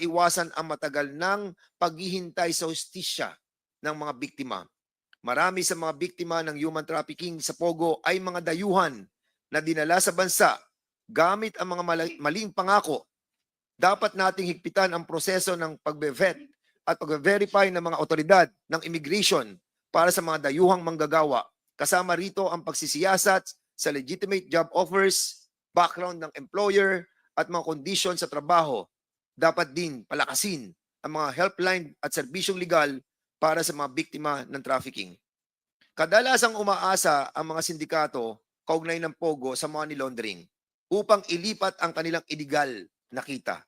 iwasan ang matagal ng paghihintay sa hustisya ng mga biktima. Marami sa mga biktima ng human trafficking sa Pogo ay mga dayuhan na dinala sa bansa gamit ang mga maling pangako. Dapat nating higpitan ang proseso ng pagbe-vet at pagbe-verify ng mga otoridad ng immigration para sa mga dayuhang manggagawa. Kasama rito ang pagsisiyasat sa legitimate job offers, background ng employer, at mga kondisyon sa trabaho. Dapat din palakasin ang mga helpline at serbisyong legal para sa mga biktima ng trafficking. Kadalasang umaasa ang mga sindikato kaugnay ng Pogo sa money laundering upang ilipat ang kanilang illegal na kita.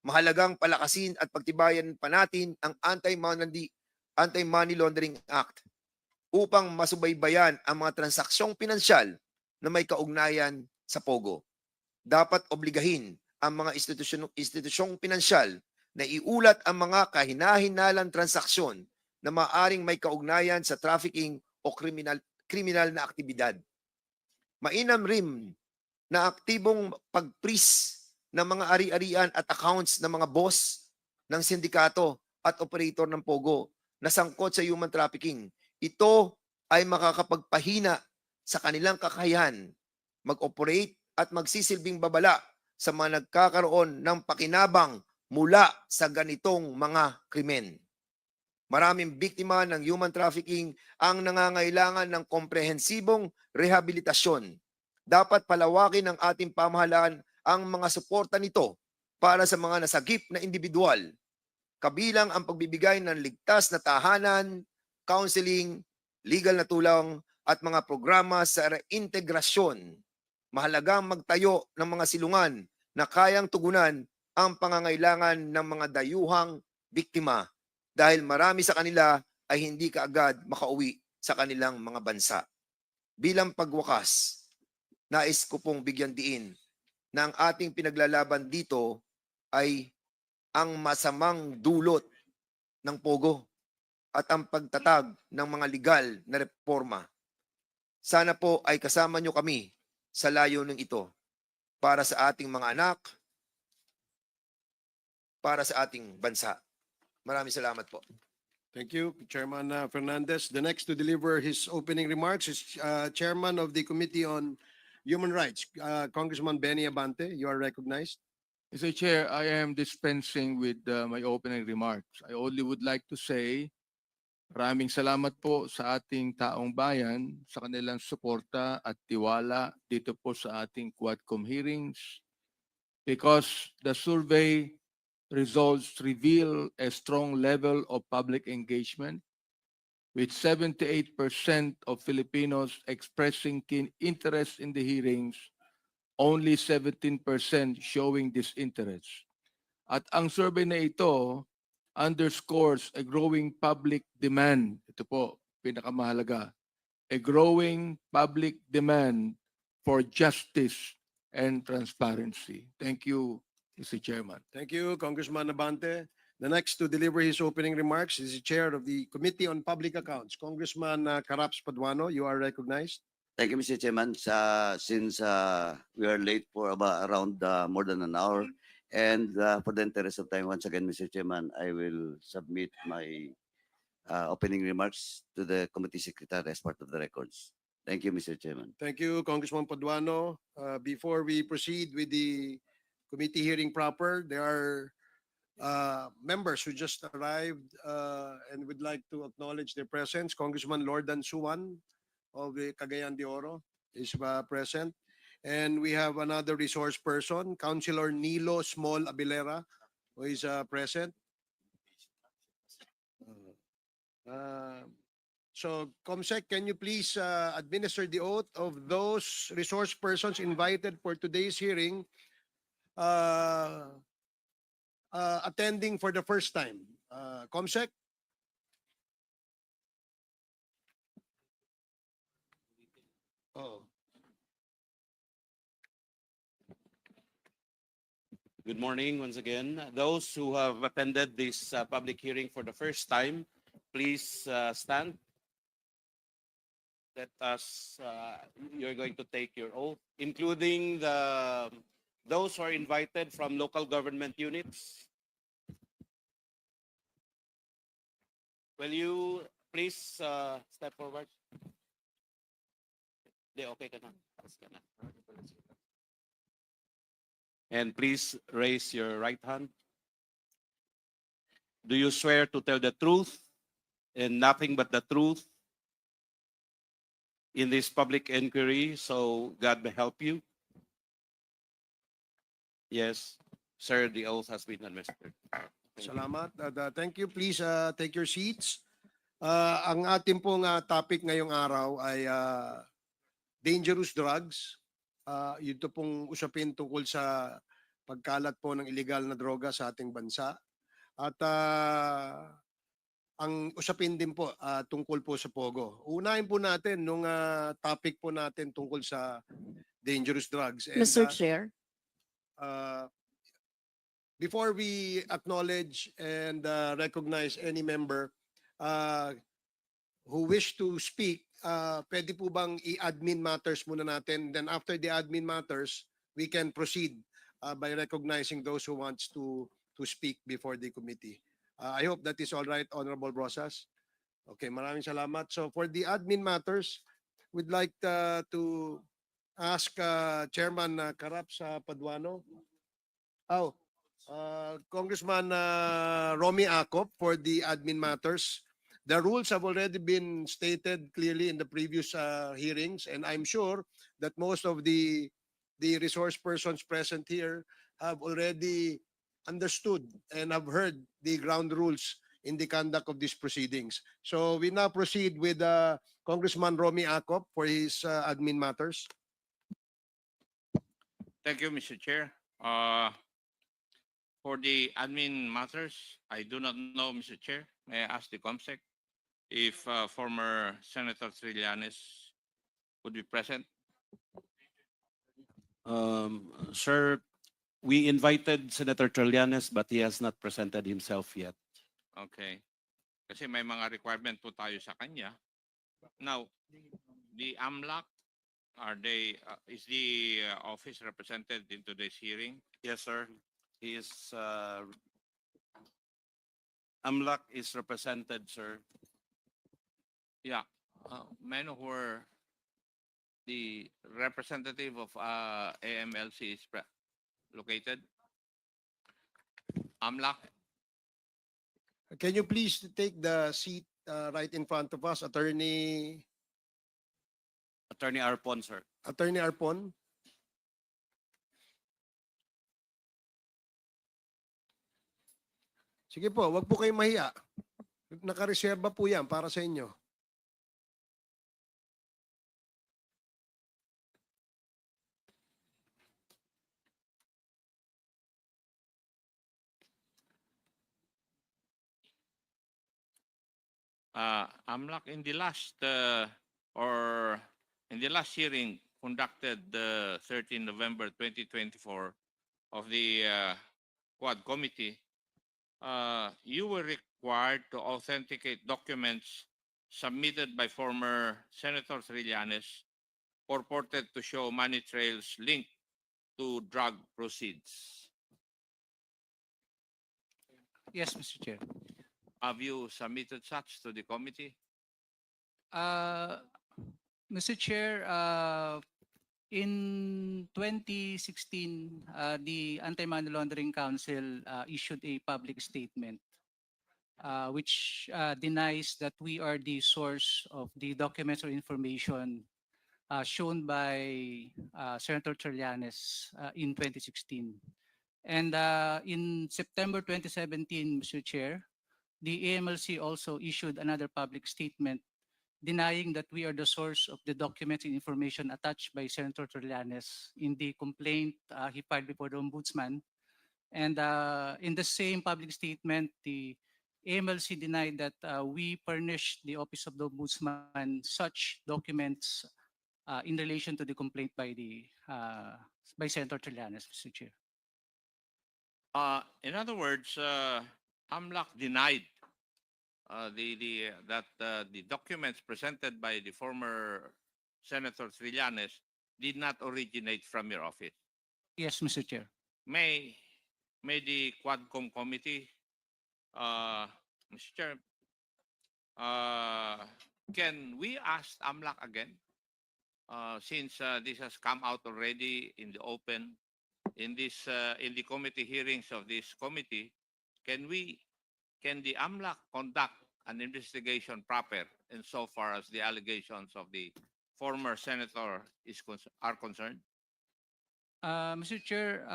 Mahalagang palakasin at pagtibayan pa natin ang Anti-Money Laundering Act upang masubaybayan ang mga transaksyong pinansyal na may kaugnayan sa Pogo. Dapat obligahin ang mga institusyong pinansyal na iulat ang mga kahinahinalang transaksyon na maaring may kaugnayan sa trafficking o kriminal na aktibidad. Mainam rin na aktibong pag-freeze ng mga ari-arian at accounts ng mga boss ng sindikato at operator ng Pogo na sangkot sa human trafficking. Ito ay makakapagpahina sa kanilang kakayahan mag-operate at magsisilbing babala sa mga nagkakaroon ng pakinabang mula sa ganitong mga krimen. Maraming biktima ng human trafficking ang nangangailangan ng komprehensibong rehabilitasyon. Dapat palawakin ng ating pamahalaan ang mga suporta nito para sa mga nasagip na individual, kabilang ang pagbibigay ng ligtas na tahanan, counseling, legal na tulong at mga programa sa reintegrasyon. Mahalagang magtayo ng mga silungan na kayang tugunan ang pangangailangan ng mga dayuhang biktima dahil marami sa kanila ay hindi kaagad makauwi sa kanilang mga bansa. Bilang pagwakas, nais ko pong bigyan diin na ang ating pinaglalaban dito ay ang masamang dulot ng Pogo at ang pagtatag ng mga legal na reforma. Sana po ay kasama nyo kami sa layuning ito para sa ating mga anak, para sa ating bansa. Maraming salamat po. Thank you, Chairman Fernandez. The next to deliver his opening remarks is Chairman of the Committee on Human Rights, Congressman Benny Abante. You are recognized. Mr. Chair, I am dispensing with my opening remarks. I only would like to say maraming salamat po sa ating taong bayan sa kanilang suporta at tiwala dito po sa ating Quadcom hearings because the survey results reveal a strong level of public engagement with 78% of Filipinos expressing keen interest in the hearings, only 17% showing disinterest. At ang survey na ito underscores a growing public demand. Ito po, pinakamahalaga. A growing public demand for justice and transparency. Thank you, Mr. Chairman. Thank you, Congressman Abante. The next to deliver his opening remarks is the Chair of the Committee on Public Accounts, Congressman Caraps Paduano. You are recognized. Thank you, Mr. Chairman. Since we are late for around more than an hour, and for the interest of time, once again, Mr. Chairman, I will submit my opening remarks to the committee secretary as part of the records. Thank you, Mr. Chairman. Thank you, Congressman Paduano. Before we proceed with the committee hearing proper, there are members who just arrived and would like to acknowledge their presence. Congressman Lordan Suwan of the Cagayan de Oro is present. And we have another resource person, Councilor Nilo Small Abilera, who is present. So, Comsec, can you please administer the oath of those resource persons invited for today's hearing attending for the first time? Comsec? Oh. Good morning once again. Those who have attended this public hearing for the first time, please stand. Let us, you're going to take your oath, including those who are invited from local government units. Will you please step forward? Di, okay ka na. Taas ka na. And please raise your right hand. Do you swear to tell the truth and nothing but the truth in this public inquiry, so God may help you? Yes, sir, the oath has been administered. Thank you. Salamat. Thank you. Please take your seats. Ang ating pong topic ngayong araw ay dangerous drugs. Ito pong usapin tungkol sa pagkalat po ng illegal na droga sa ating bansa. At ang usapin din po tungkol po sa Pogo. Unahin po natin nung topic po natin tungkol sa dangerous drugs. And, Mr. Chair, before we acknowledge and recognize any member who wish to speak, pwede po bang i-admin matters muna natin? Then after the admin matters, we can proceed by recognizing those who wants to speak before the committee. I hope that is all right, Honorable Brosas. Okay, maraming salamat. So for the admin matters, we'd like to ask Chairman Karaps Paduano. Congressman Romy Acop for the admin matters. The rules have already been stated clearly in the previous hearings, and I'm sure that most of the resource persons present here have already understood and have heard the ground rules in the conduct of these proceedings. So we now proceed with Congressman Romy Acop for his admin matters. Thank you, Mr. Chair. For the admin matters, I do not know, Mr. Chair. May I ask the COMSEC if former Senator Trillanes would be present? Sir, we invited Senator Trillanes, but he has not presented himself yet. Okay. Kasi may mga requirement po tayo sa kanya. Now, the AMLAC, is the office represented in today's hearing? Yes, sir. He is, AMLAC is represented, sir. Yeah. May I know where the representative of AMLC is located? AMLAC? Can you please take the seat right in front of us, Attorney Arpon, sir. Arpon? Sige po, wag po kayong mahiya. Nakareserba po yan para sa inyo. AMLAC in the last hearing conducted 13 November 2024 of the Quad Committee, you were required to authenticate documents submitted by former Senator Trillanes purported to show money trails linked to drug proceeds. Yes, Mr. Chair. Have you submitted such to the committee? Mr. Chair, in 2016, the Anti-Money Laundering Council issued a public statement which denies that we are the source of the documents or information shown by Senator Trillanes in 2016. And in September 2017, Mr. Chair, the AMLC also issued another public statement denying that we are the source of the documents and information attached by Senator Trillanes in the complaint he filed before the Ombudsman. And in the same public statement, the AMLC denied that we furnished the Office of the Ombudsman such documents in relation to the complaint by Senator Trillanes, Mr. Chair. In other words, AMLAC denied that the documents presented by the former Senator Trillanes did not originate from your office. Yes, Mr. Chair. May the Quadcom committee, Mr. Chair, can we ask AMLAC again? Since this has come out already in the open, in the committee hearings of this committee, can the AMLAC conduct an investigation proper insofar as the allegations of the former senator are concerned? Mr. Chair,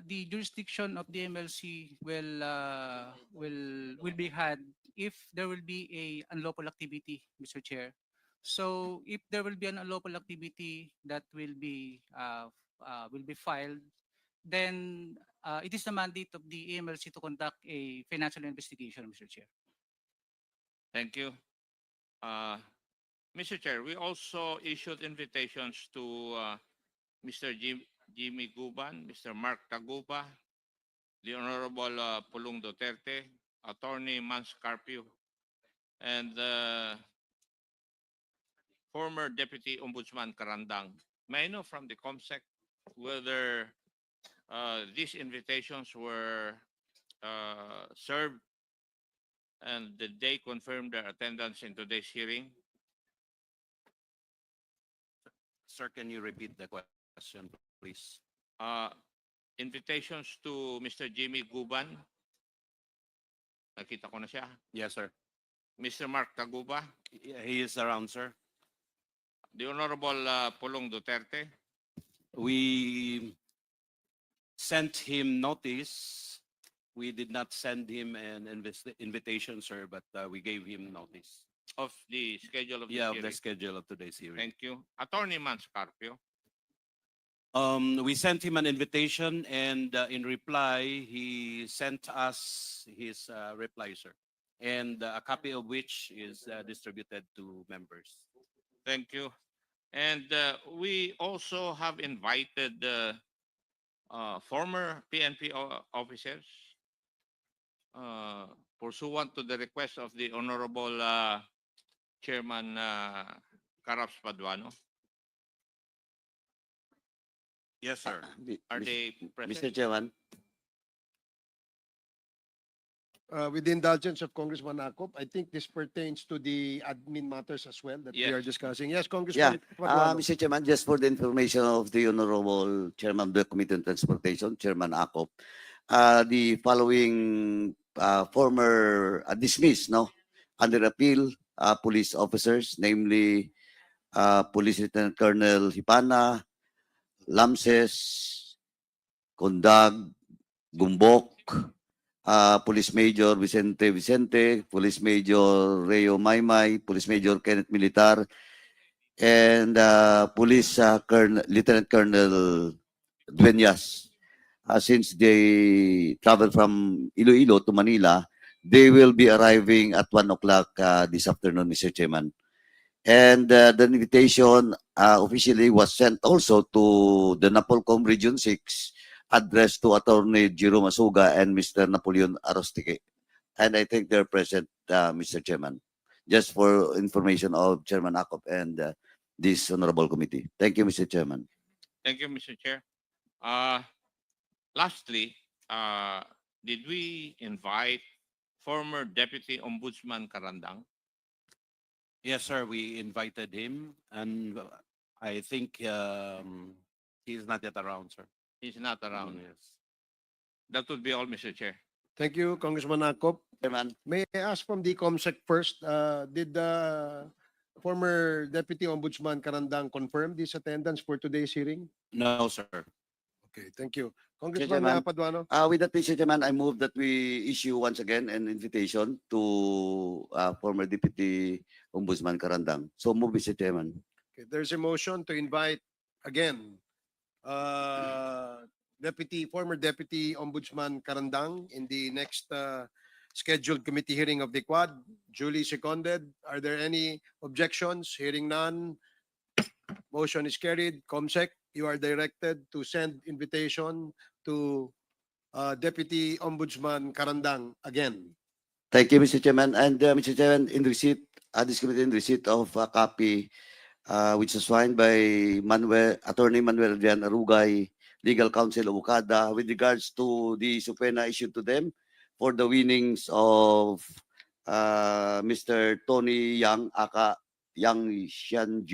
the jurisdiction of the MLC will be had if there will be a unlawful activity, Mr. Chair. So if there will be an unlawful activity that will be filed, then it is the mandate of the AMLC to conduct a financial investigation, Mr. Chair. Thank you. Mr. Chair, we also issued invitations to Mr. Jimmy Guban, Mr. Mark Tagupa, the Honorable Pulong Duterte, Attorney Mans Carpio, and former Deputy Ombudsman Karandang. May I know from the COMSEC whether these invitations were served and did they confirm their attendance in today's hearing? Sir, can you repeat the question, please? Invitations to Mr. Jimmy Guban. Nakita ko na siya. Yes, sir. Mr. Mark Taguba, He is around, sir. the Honorable Pulong Duterte, We sent him notice. We did not send him an invitation, sir, but we gave him notice. of the schedule of the Yeah, of hearing. the schedule of today's hearing. Thank you. Attorney Mans Carpio, We sent him an invitation, and in reply, he sent us his reply, sir, and a copy of which is distributed to members. thank you. And we also have invited former PNP officers pursuant to the request of the Honorable Chairman Caraps Paduano. Yes, sir. Are they Mr. present? Chairman, With the indulgence of Congressman Akop, I think this pertains to the admin matters as well that we are Yes. discussing. Yes, Congressman. Yeah, Paduano. Mr. Chairman, just for the information of the Honorable Chairman of the Committee on Transportation, Chairman Akop, the following former dismissed, no, under appeal police officers, namely Police Lieutenant Colonel Hipana, Lamses, Condag, Gumbok, Police Major Vicente, Police Major Reo Maymay, Police Major Kenneth Militar, and Police Lieutenant Colonel Dueñas. Since they travel from Iloilo to Manila, they will be arriving at 1 o'clock this afternoon, Mr. Chairman. And the invitation officially was sent also to the Napolcom Region 6, addressed to Attorney Jerome Asuga and Mr. Napoleon Arostique. And I think they're present, Mr. Chairman. Just for information of Chairman Akop and this honorable committee. Thank you, Mr. Chairman. Thank you, Mr. Chair. Lastly, did we invite former Deputy Ombudsman Karandang? Yes, sir, we invited him, and I think he's not yet around, sir. He's not around. Yes. That would be all, Mr. Chair. Thank you, Congressman Akop. Chairman. May I ask from the COMSEC first, did the former Deputy Ombudsman Karandang confirm this attendance for today's hearing? No, sir. Okay, thank you. Congressman Chairman. Paduano. With that, Mr. Chairman, I move that we issue once again an invitation to former Deputy Ombudsman Karandang. So move, Mr. Chairman. Okay, there's a motion to invite again former Deputy Ombudsman Karandang in the next scheduled committee hearing of the Quad. Duly seconded. Are there any objections? Hearing none. Motion is carried. COMSEC, you are directed to send invitation to Deputy Ombudsman Karandang again. Thank you, Mr. Chairman. And Mr. Chairman, in receipt, this committee in receipt of a copy which was signed by Attorney Manuel Adrian Arugay, Legal Counsel of Okada, with regards to the subpoena issued to them for the winnings of Mr. Tony Yang, aka Yang Xian,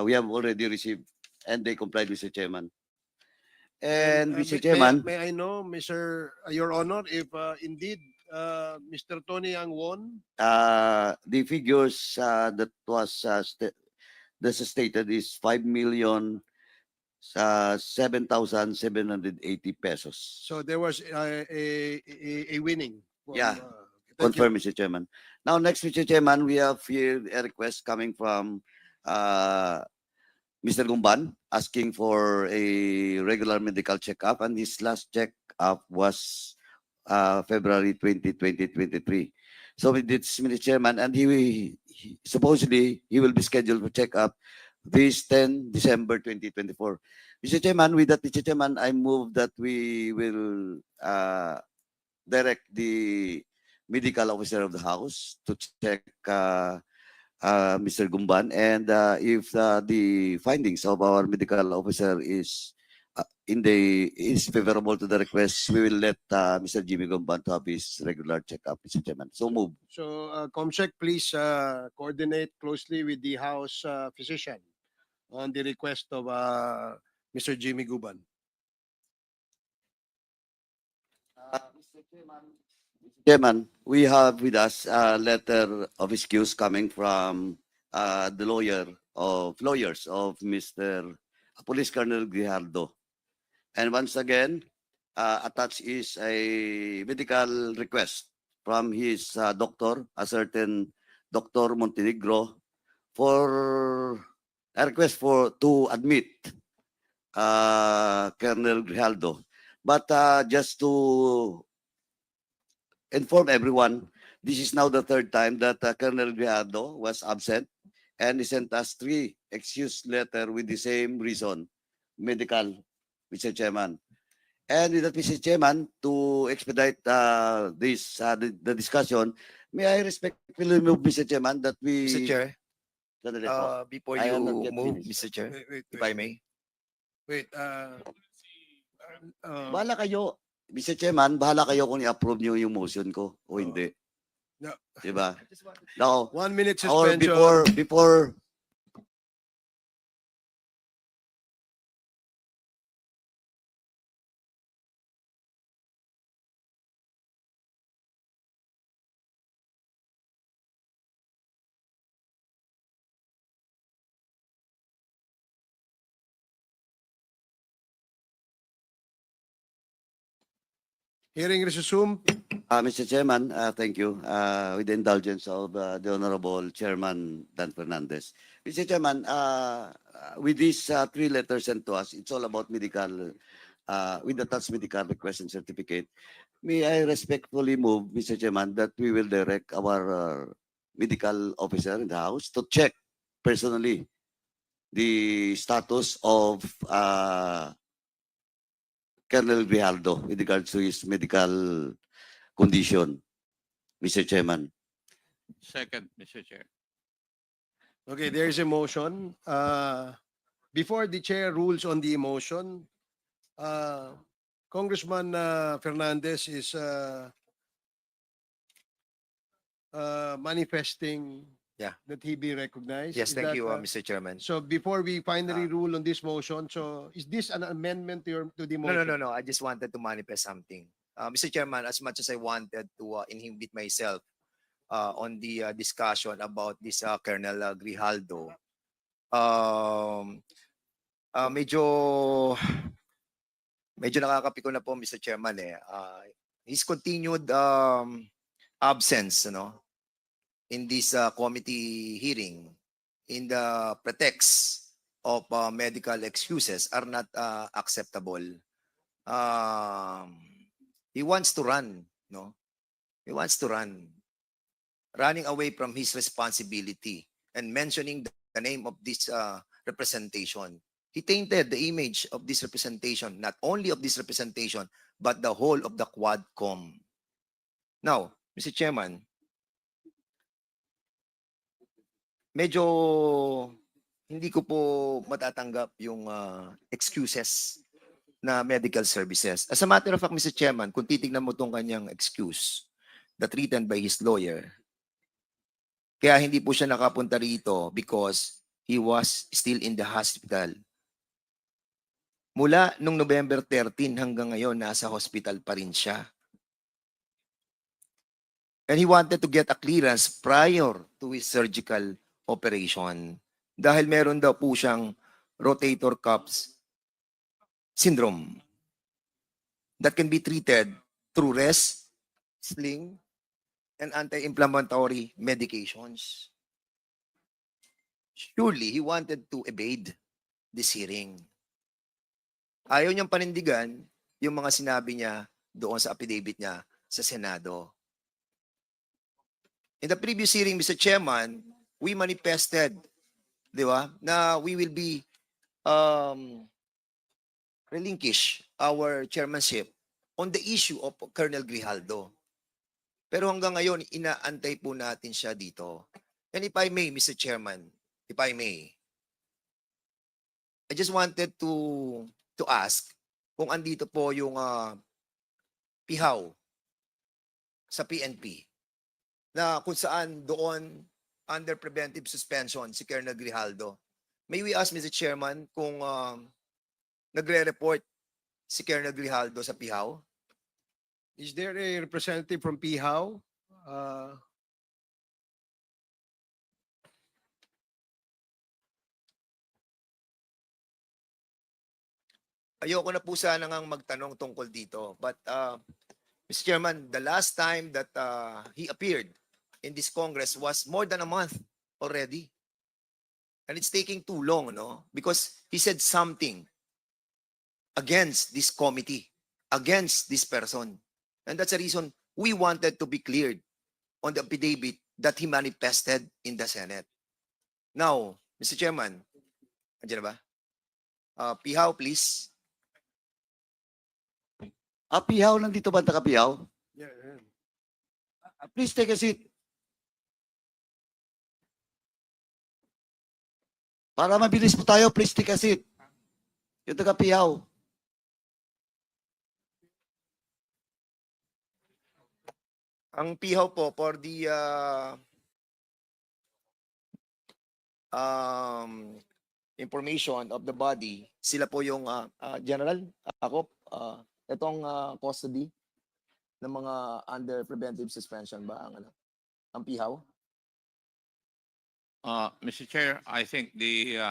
we have already received and they complied, Mr. Chairman. And Mr. Chairman, May I know, Your Honor, if indeed Mr. Tony Yang won? the figures that was that's stated is 5,007,780 pesos. So there was a winning. Yeah. Thank you. Confirm, Mr. Chairman. Now, next, Mr. Chairman, we have here a request coming from Mr. Gumban asking for a regular medical checkup, and his last checkup was February 20, 2023. So with this, Mr. Chairman, and supposedly he will be scheduled for checkup this 10 December 2024. Mr. Chairman, with that, Mr. Chairman, I move that we will direct the medical officer of the House to check Mr. Gumban, and if the findings of our medical officer is favorable to the request, we will let Mr. Jimmy Gumban to have his regular checkup, Mr. Chairman. So move. So, Comsec, please coordinate closely with the House physician on the request of Mr. Jimmy Guban. Mr. Chairman, we have with us a letter of excuse coming from the lawyers of Mr. Police Colonel Grijaldo. And once again, attached is a medical request from his doctor, a certain Dr. Montenegro, for a request to admit Colonel Grijaldo. But just to inform everyone, this is now the third time that Colonel Grijaldo was absent, and he sent us 3 excuse letter with the same reason, medical, Mr. Chairman. And with that, Mr. Chairman, to expedite the discussion, may I respectfully move, Mr. Chairman, that we... Mr. Chair, Sandali po. before I you am not yet move, finished. Mr. Chair, Wait, if I may. Wait. Bahala kayo, Mr. Chairman, bahala kayo kung i-approve niyo yung motion ko o Oo. hindi. No. Diba? Now, 1 minute or suspension. before Hearing resumed. Mr. Chairman, thank you. With the indulgence of the Honorable Chairman Dan Fernandez. Mr. Chairman, with these 3 letters sent to us, it's all about medical, with attached medical request and certificate. May I respectfully move, Mr. Chairman, that we will direct our medical officer in the House to check personally the status of Colonel Grijaldo with regards to his medical condition, Mr. Chairman. Second, Mr. Chair. Okay, there is a motion. Before the chair rules on the motion, Congressman Fernandez is manifesting Yeah. that he be recognized. Yes, Is thank that, you, Mr. Chairman. So before we finally rule on this motion, so is this an amendment to the motion? No. I just wanted to manifest something. Mr. Chairman, as much as I wanted to inhibit myself on the discussion about this Colonel Grijaldo, medyo nakakapiko na po, Mr. Chairman. His continued absence, in this committee hearing, in the pretext of medical excuses are not acceptable. He wants to run, He wants to run. Running away from his responsibility and mentioning the name of this representation. He tainted the image of this representation, not only of this representation, but the whole of the Quadcom. Now, Mr. Chairman, medyo hindi ko po matatanggap yung excuses na medical services. As a matter of fact, Mr. Chairman, kung titignan mo tong kanyang excuse, that written by his lawyer. Kaya hindi po siya nakapunta rito because he was still in the hospital. Mula nung November 13 hanggang ngayon, nasa hospital pa rin siya. And he wanted to get a clearance prior to his surgical operation. Dahil meron daw po siyang rotator cuff syndrome that can be treated through rest, sling, and anti-inflammatory medications. Surely, he wanted to evade this hearing. Ayaw niyang panindigan yung mga sinabi niya doon sa affidavit niya sa Senado. In the previous hearing, Mr. Chairman, we manifested, di ba, na we will be relinquish our chairmanship on the issue of Colonel Grijaldo. Pero hanggang ngayon, inaantay po natin siya dito. And if I may, Mr. Chairman, if I may, I just wanted to ask kung andito po yung pihaw sa PNP na kung saan doon under preventive suspension si Colonel Grijaldo. May we ask, Mr. Chairman, kung nagre-report si Colonel Grijaldo sa pihaw? Is there a representative from PIHAW? Ayoko na po sana ngang magtanong tungkol dito. But, Mr. Chairman, the last time that he appeared in this Congress was more than a month already. And it's taking too long, no? Because he said something against this committee, against this person. And that's the reason we wanted to be cleared on the affidavit that he manifested in the Senate. Now, Mr. Chairman, andiyan na ba? Pihaw, please. Pihaw, nandito ba ang taga-Pihaw? Yeah, yeah. Please take a seat. Para mabilis po tayo, please take a seat. Yung taga-Pihaw. Ang pihaw po for the information of the body, sila po yung general, ako, itong custody ng mga under preventive suspension ba ang pihaw? Mr. Chair, I think the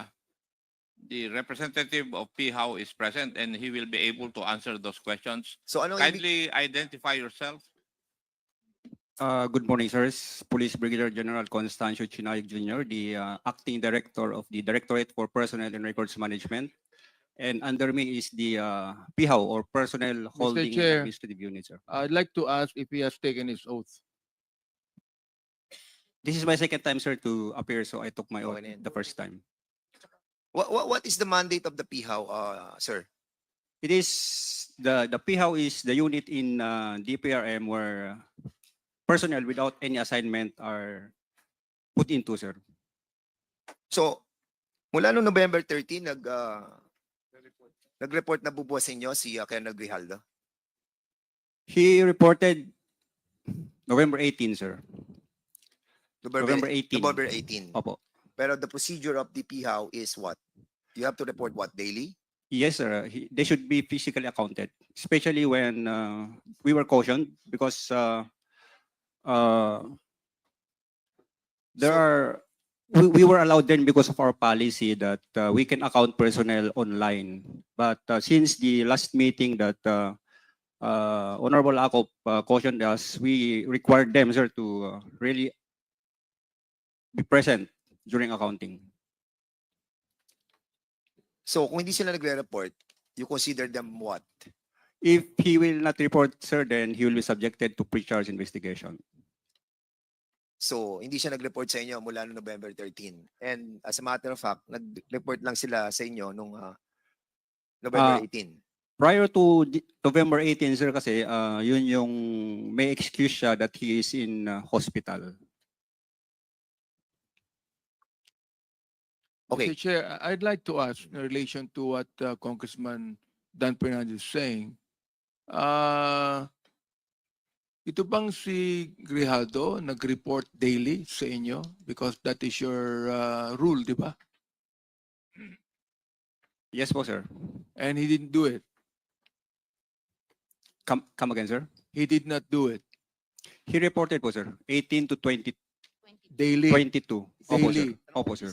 representative of PHAW is present and he will be able to answer those questions. So anong ibig Kindly identify yourself. Good morning, sirs. Police Brigadier General Constancio Chinayag Jr., the Acting Director of the Directorate for Personnel and Records Management. And under me is the PIHAW or Personnel Holding Chair. Administrative Unit, sir. I'd like to ask if he has taken his oath. This is my second time, sir, to appear, so I took my oath Okay na yun. the first time. what is the mandate of the pihaw, sir? It is, the PIHAW is the unit in DPRM where personnel without any assignment are put into, sir. So mula noong November 13 nag-report na bubuwas inyo si Colonel Grijaldo. He reported November 18, sir. November 18. November 18. Opo. Pero the procedure of the pihaw is what? You have to report what, daily? Yes, sir. They should be physically accounted, especially when we were cautioned because we were allowed then because of our policy that we can account personnel online. But since the last meeting that Honorable Akop cautioned us, we required them, sir, to really be present during accounting. So kung hindi sila nagre-report, you consider them what? If he will not report, sir, then he will be subjected to pre-charge investigation. So hindi siya nag-report sa inyo mula noong November 13. And as a matter of fact, nag-report lang sila sa inyo nung November 18. Prior to November 18, sir, kasi yun yung may excuse siya that he is in hospital. Okay. Mr. Chair, I'd like to ask in relation to what Congressman Dan Fernandez is saying. ito bang si Grijaldo nag-report daily sa inyo? Because that is your rule, di ba? Yes po, sir. And he didn't do it. Come again, sir. He did not do it. He reported po, sir. 18 to 20, Daily. 22. Opo, sir. Daily. Opo, sir.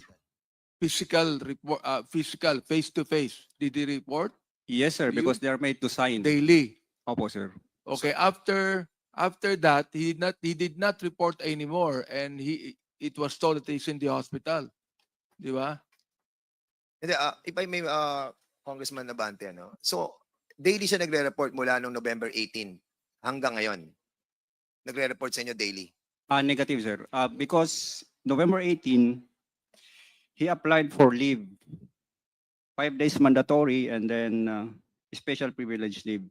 Physical report, physical, face to face. Did he report? Yes, sir, You- because they are made to sign. Daily. Opo, sir. Okay, after that, he did not report anymore, and it was told that he's in the hospital. Di ba? Hindi, if I may, Congressman Abante, ano? So, daily siya nagre-report mula noong November 18 hanggang ngayon. Nagre-report sa inyo daily. Negative, sir. Because November 18, he applied for leave. 5 days mandatory and then special privilege leave.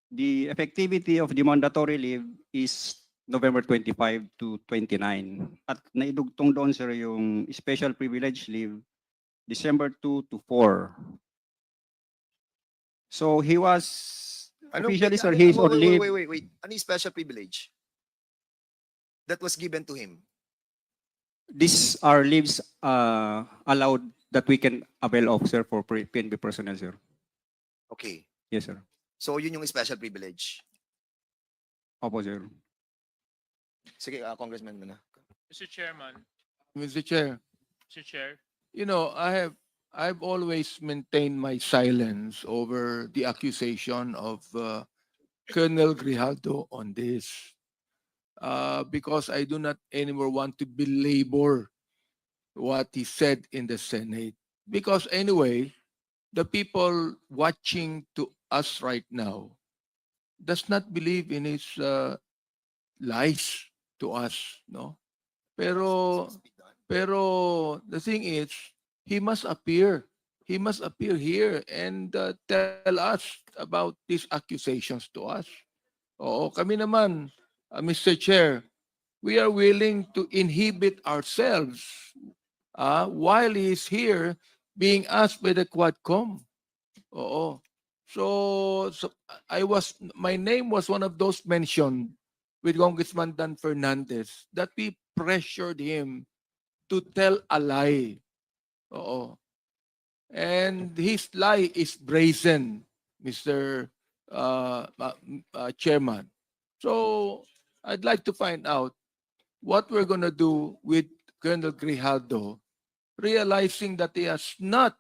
The effectivity of the mandatory leave is November 25 to 29. At naidugtong doon, sir, yung special privilege leave, December 2 to 4. So he was, officially, sir, he's on leave. Wait. Ano yung special privilege that was given to him? These are leaves allowed that we can avail of, sir, for PNP personnel, sir. Okay. Yes, sir. So, yun yung special privilege. Opo, sir. Sige, Congressman muna. Mr. Chairman, Mr. Chair, Mr. Chair, you know, I've always maintained my silence over the accusation of Colonel Grijaldo on this, because I do not anymore want to belabor what he said in the Senate. Because anyway, the people watching to us right now does not believe in his lies to us, no? Pero the thing is, he must appear. He must appear here and tell us about these accusations to us. Oo, kami naman, Mr. Chair, we are willing to inhibit ourselves while he is here being asked by the Quadcom. Oo. So my name was one of those mentioned with Congressman Dan Fernandez that we pressured him to tell a lie. Oo. And his lie is brazen, Mr. Chairman. So I'd like to find out what we're going to do with Colonel Grijaldo, realizing that he has not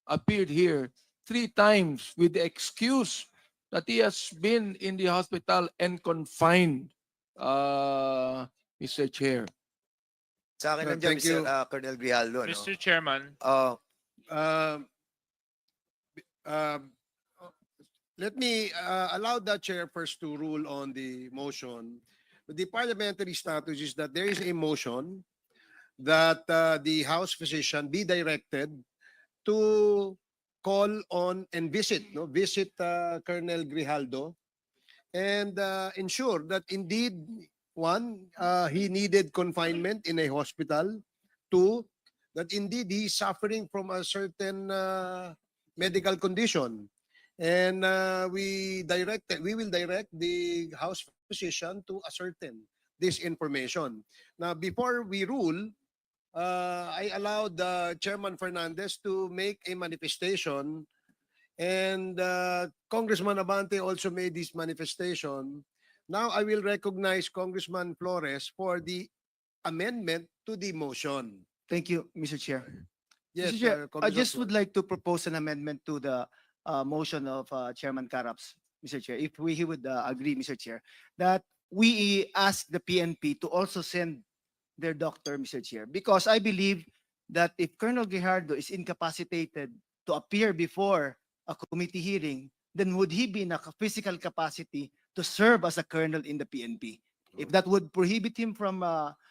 appeared here 3 times with the excuse that he has been in the hospital and confined, Mr. Chair. Sa akin Well, nandiyan, thank you. Colonel Grijaldo. No? Mr. Chairman, Let me allow the chair first to rule on the motion. The parliamentary status is that there is a motion that the House physician be directed to call on and visit Colonel Grijaldo and ensure that indeed, one, he needed confinement in a hospital. 2, that indeed he is suffering from a certain medical condition. And we will direct the House physician to ascertain this information. Now, before we rule, I allowed Chairman Fernandez to make a manifestation, and Congressman Abante also made this manifestation. Now I will recognize Congressman Flores for the amendment to the motion. Thank you, Mr. Chair. Yes, Mr. Chair, I Congressman just Flores. would like to propose an amendment to the motion of Chairman Caraps, Mr. Chair, if he would agree, Mr. Chair, that we ask the PNP to also send their doctor, Mr. Chair, because I believe that if Colonel Grijaldo is incapacitated to appear before a committee hearing, then would he be in a physical capacity to serve as a colonel in the PNP? If that would prohibit him from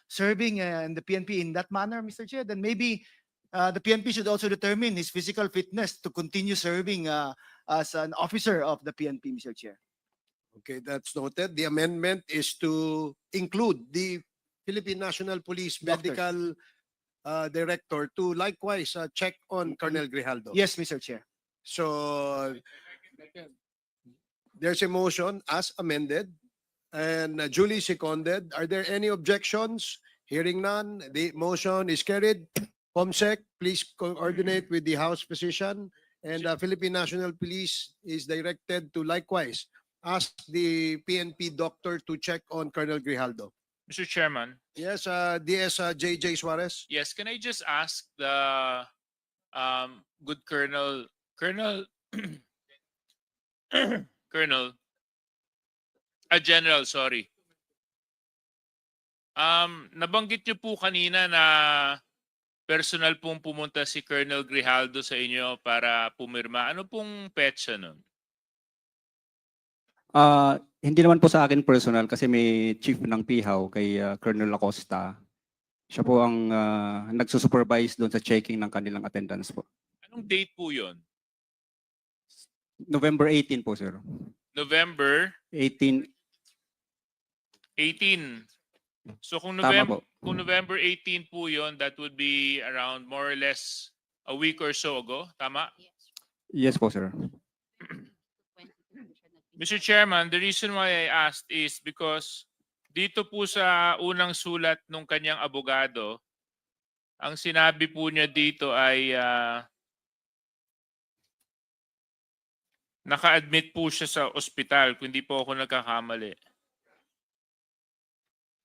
serving in the PNP in that manner, Mr. Chair, then maybe the PNP should also determine his physical fitness to continue serving as an officer of the PNP, Mr. Chair. Okay, that's noted. The amendment is to include the Philippine National Police Doctors. Medical Director to likewise check on Colonel Grijaldo. Yes, Mr. Chair. So there's a motion as amended. and duly seconded. Are there any objections? Hearing none, the motion is carried. COMSEC, please coordinate with the House Physician, and Philippine National Police is directed to likewise ask the PNP doctor to check on Colonel Grijaldo. Mr. Chairman, Yes, DS JJ Suarez. yes, can I just ask the good Colonel, Colonel, General, sorry. Nabanggit niyo po kanina na personal pong pumunta si Colonel Grijaldo sa inyo para pumirma. Ano pong petsa nun? Hindi naman po sa akin personal kasi may chief ng PIHAW kay Colonel Acosta. Siya po ang nagsusupervise doon sa checking ng kanilang attendance po. Anong date po yon? November 18 po, sir. November 18, 18. So kung tama po. November 18 po yon, that would be around more or less a week or so ago. Tama? Yes po, sir. Mr. Chairman, the reason why I asked is because dito po sa unang sulat nung kanyang abogado, ang sinabi po niya dito ay naka-admit po siya sa ospital, kung hindi po ako nagkakamali.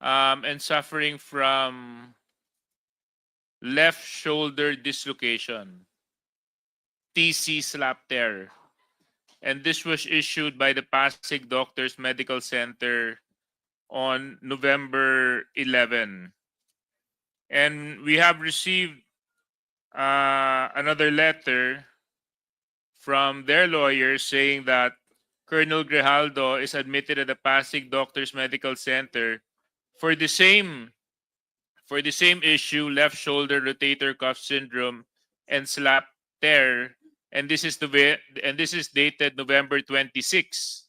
And suffering from left shoulder dislocation, TC slap tear. And this was issued by the Pasig Doctors Medical Center on November 11. And we have received another letter from their lawyers saying that Colonel Grijaldo is admitted at the Pasig Doctors Medical Center for the same issue, left shoulder rotator cuff syndrome and slap tear, and this is dated November 26.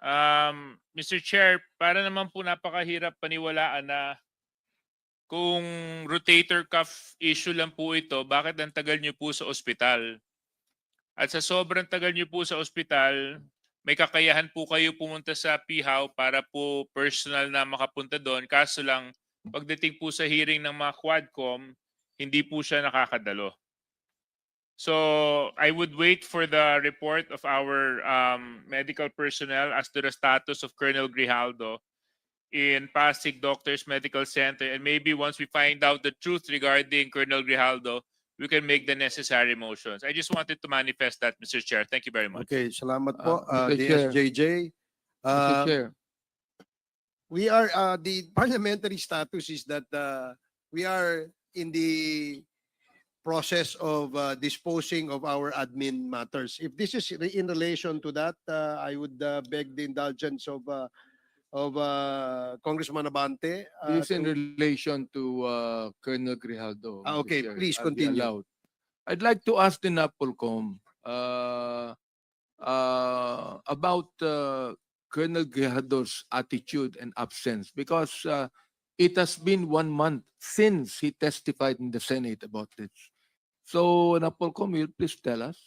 Mr. Chair, para naman po napakahirap paniwalaan na kung rotator cuff issue lang po ito, bakit ang tagal niyo po sa ospital? At sa sobrang tagal niyo po sa ospital, may kakayahan po kayo pumunta sa PIHAW para po personal na makapunta doon. Kaso lang, pagdating po sa hearing ng mga Quadcom, hindi po siya nakakadalo. So I would wait for the report of our medical personnel as to the status of Colonel Grijaldo in Pasig Doctors Medical Center. And maybe once we find out the truth regarding Colonel Grijaldo, we can make the necessary motions. I just wanted to manifest that, Mr. Chair. Thank you very much. Okay, salamat po, Mr. Chair. DSJJ. Mr. Chair. We are, the parliamentary status is that we are in the process of disposing of our admin matters. If this is in relation to that, I would beg the indulgence of Congressman Abante. This is in to- relation to Colonel Grijaldo. Mr. okay, Chair. please I'll be continue. allowed. I'd like to ask the NAPOLCOM about Colonel Grijaldo's attitude and absence because it has been 1 month since he testified in the Senate about this. So, NAPOLCOM, will you please tell us?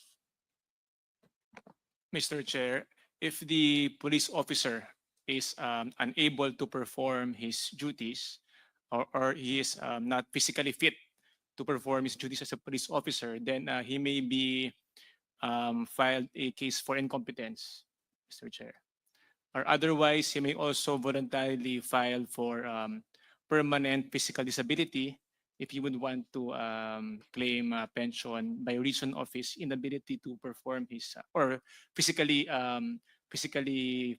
Mr. Chair, if the police officer is unable to perform his duties or he is not physically fit to perform his duties as a police officer, then he may be filed a case for incompetence, Mr. Chair. Or otherwise, he may also voluntarily file for permanent physical disability if he would want to claim a pension by reason of his inability to perform his or physically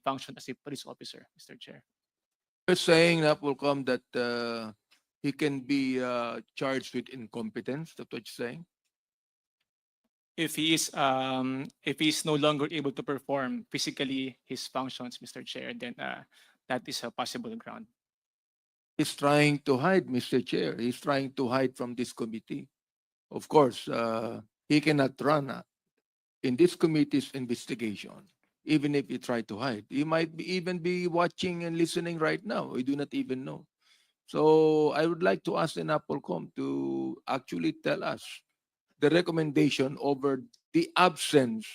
function as a police officer, Mr. Chair. You're saying, NAPOLCOM, that he can be charged with incompetence. That's what you're saying? If he is no longer able to perform physically his functions, Mr. Chair, then that is a possible ground. He's trying to hide, Mr. Chair. He's trying to hide from this committee. Of course, he cannot run in this committee's investigation, even if he tried to hide. He might even be watching and listening right now. We do not even know. So I would like to ask the NAPOLCOM to actually tell us the recommendation over the absence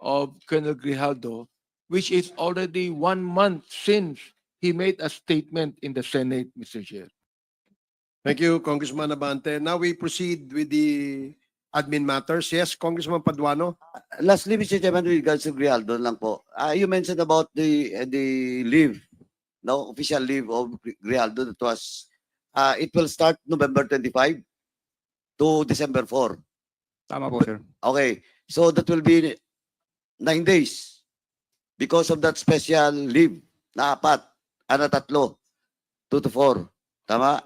of Colonel Grijaldo which is already 1 month since he made a statement in the Senate, Mr. Chair. Thank you, Congressman Abante. Now we proceed with the admin matters. Yes, Congressman Paduano. Lastly, Mr. Chairman, with regards to Grijaldo lang po. You mentioned about the leave, no, official leave of Grijaldo that was, it will start November 25 to December 4. Tama po, sir. Okay, so that will be 9 days because of that special leave na 4, na 3, 2 to 4. Tama?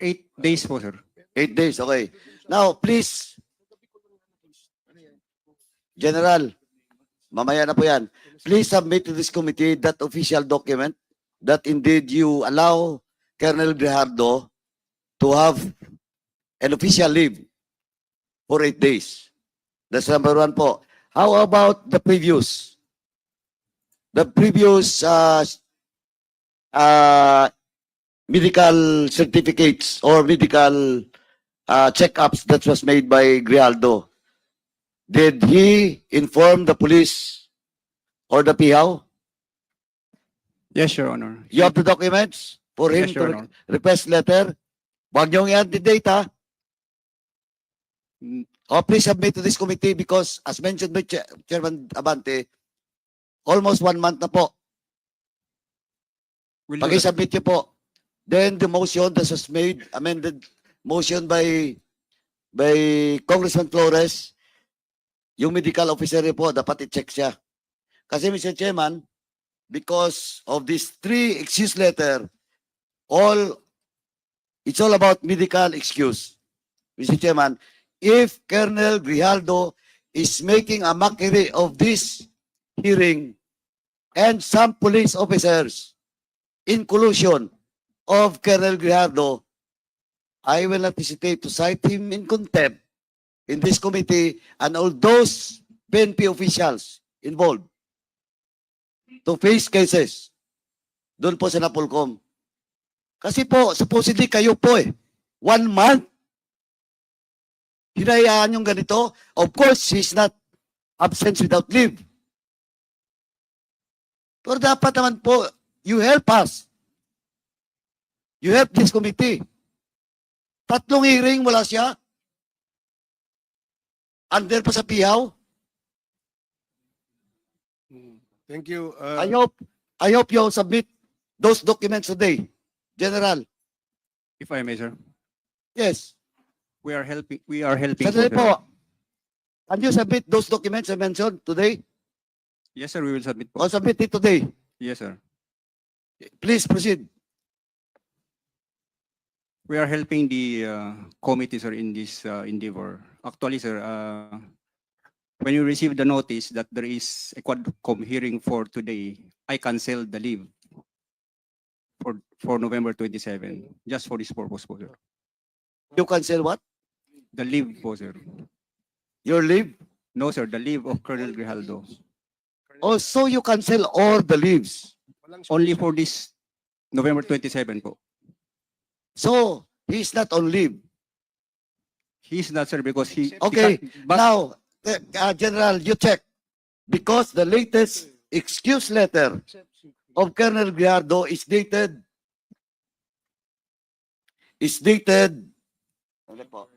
8 days po, sir. 8 days, okay. Now, please, General, mamaya na po yan. Please submit to this committee that official document that indeed you allow Colonel Grijaldo to have an official leave for 8 days. That's number 1 po. How about the previous? The previous medical certificates or medical checkups that was made by Grijaldo. Did he inform the police or the PIAO? Yes, Your Honor. You have the documents for him Yes, Your to Honor. request letter? Huwag niyong i-antedate, ha? Mm, Please submit to this committee because as mentioned by Chairman Abante, almost 1 month na po. will do that. Pag-submit niyo po. Then the motion that was made, amended motion by Congressman Flores, yung medical officer niyo po, dapat i-check siya. Kasi Mr. Chairman, because of these 3 excuse letter, it's all about medical excuse. Mr. Chairman, if Colonel Grijaldo is making a mockery of this hearing and some police officers in collusion of Colonel Grijaldo, I will not hesitate to cite him in contempt in this committee and all those PNP officials involved to face cases doon po sa Napolcom. Kasi po, supposedly kayo po 1 month, hinayaan yung ganito. Of course, he's not absent without leave. Pero dapat naman po, you help us. You help this committee. 3 hearing, wala siya. Under pa sa PIAO. Thank you. I hope you submit those documents today. General, If I may, sir. yes. We are helping po, Sandali sir. po. Can you submit those documents I mentioned today? Yes, sir, we will submit po. Or submit it today? Yes, sir. Please proceed. We are helping the committee, sir, in this endeavor. Actually, sir, when you receive the notice that there is a Quadcom hearing for today, I canceled the leave for November 27, just for this purpose po, sir. You cancel what? The leave po, sir. Your leave? No, sir, the leave of Colonel Grijaldo. Oh, so you cancel all the leaves. Only for this November 27 po. So, he's not on leave. He's not, sir, because he... Okay, But now, General, you check. Because the latest excuse letter of Colonel Grijaldo is dated ano po?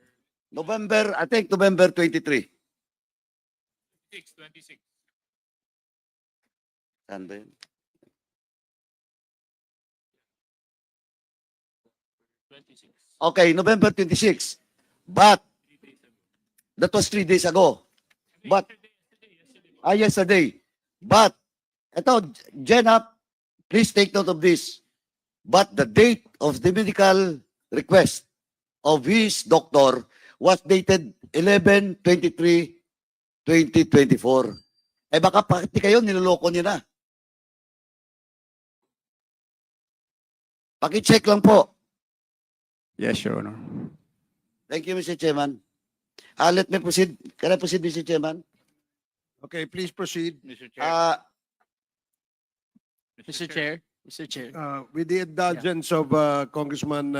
November 23. 26. Saan ba yun? 26. Okay, November 26. But, that was 3 days ago. But, yesterday. But, ito, Jenna, please take note of this. But the date of the medical request of his doctor was dated 11/23/2024. Eh baka pati kayo, niloloko niyo na. Paki-check lang po. yes, Your Honor. Thank you, Mr. Chairman. Let me proceed. Can I proceed, Mr. Chairman? Okay, please proceed. Mr. Chair. Mr. Chair, With the indulgence of Congressman